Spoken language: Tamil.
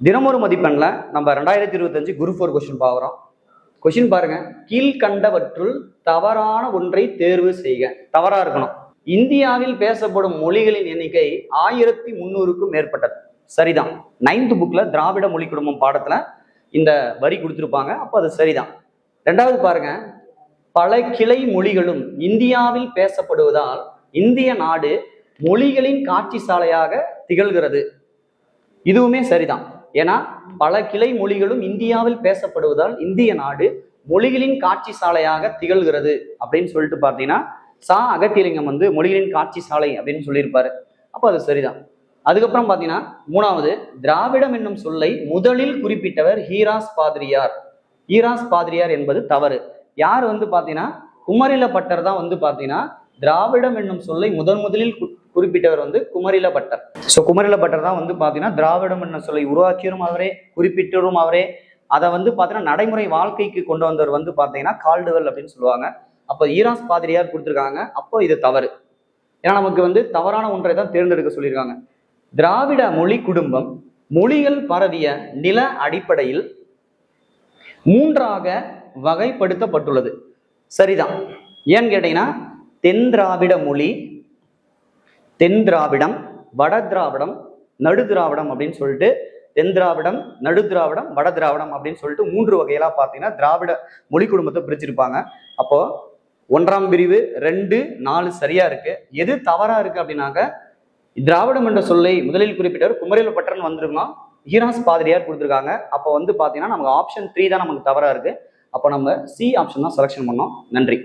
தினமொரு மதிப்பெண்ல நம்ம 2025 குரூப் 4 கொஸ்டின் பார்க்குறோம். கொஸ்டின் பாருங்க, கீழ்கண்டவற்றுள் தவறான ஒன்றை தேர்வு செய்க. தவறா இருக்கணும். இந்தியாவில் பேசப்படும் மொழிகளின் எண்ணிக்கை 1300க்கும் மேற்பட்டது. சரிதான். 9th புக்ல திராவிட மொழி குடும்பம் பாடத்துல இந்த வரி கொடுத்திருப்பாங்க. அப்போ அது சரிதான். ரெண்டாவது பாருங்க, பல கிளை மொழிகளும் இந்தியாவில் பேசப்படுவதால் இந்திய நாடு மொழிகளின் காட்சி சாலையாக திகழ்கிறது. இதுவுமே சரிதான். ஏன்னா பல கிளை மொழிகளும் இந்தியாவில் பேசப்படுவதால் இந்திய நாடு மொழிகளின் காட்சி சாலையாக திகழ்கிறது அப்படின்னு சொல்லிட்டு பார்த்தீங்கன்னா அகத்தியலிங்கம் வந்து மொழிகளின் காட்சி சாலை அப்படின்னு சொல்லியிருப்பாரு. அப்போ அது சரிதான். அதுக்கப்புறம் பார்த்தீங்கன்னா மூணாவது, திராவிடம் என்னும் சொல்லை முதலில் குறிப்பிட்டவர் ஹீராஸ் பாதிரியார். ஹீராஸ் பாதிரியார் என்பது தவறு. யார் வந்து பார்த்தீங்கன்னா குமரில பட்டர் தான் வந்து பார்த்தீங்கன்னா திராவிடம் என்னும் சொல்லை முதலில் குறிப்பிட்டவர் வந்து Kumarila butter. So Kumarila butter தான் வந்து பார்த்தீங்கன்னா திராவிடம் என்ன சொல்லை உருவாக்கியரும் அவரே, குறிப்பிட்டரும் அவரே, அதை வந்து பார்த்தீங்கன்னா நடைமுறை வாழ்க்கைக்கு கொண்டு வந்தவர் வந்து பார்த்தீங்கன்னா கால்டுவெல் அப்படின்னு சொல்லுவாங்க. அப்போ ஈராஸ் பாதிரியார் கொடுத்துருக்காங்க. அப்போ இது தவறு. ஏன்னா நமக்கு வந்து தவறான ஒன்றை தான் தேர்ந்தெடுக்க சொல்லியிருக்காங்க. திராவிட மொழி குடும்பம் மொழிகள் பரவிய நில அடிப்படையில் 3ஆக வகைப்படுத்தப்பட்டுள்ளது. சரிதான். ஏன்னு கேட்டீங்கன்னா தென் திராவிட மொழி, தென் திராவிடம், வட திராவிடம், நடு திராவிடம் அப்படின்னு சொல்லிட்டு தென் திராவிடம், நடு திராவிடம், வட திராவிடம் அப்படின்னு சொல்லிட்டு 3 வகைகளா பார்த்தீங்கன்னா திராவிட மொழி குடும்பத்தை பிரிச்சிருப்பாங்க. அப்போ 1ஆம் பிரிவு 2, 4 சரியா இருக்கு. எது தவறா இருக்கு அப்படின்னாக்க திராவிடம் என்ற சொல்லை முதலில் குறிப்பிட்டவர் குமரில பட்டர்னு வந்திருக்கோம், ஹீராஸ் பாதிரியார் கொடுத்துருக்காங்க. அப்போ வந்து பார்த்தீங்கன்னா நமக்கு ஆப்ஷன் 3 தான் நமக்கு தவறா இருக்கு. அப்போ நம்ம சி ஆப்ஷன் தான் செலெக்ஷன் பண்ணோம். நன்றி.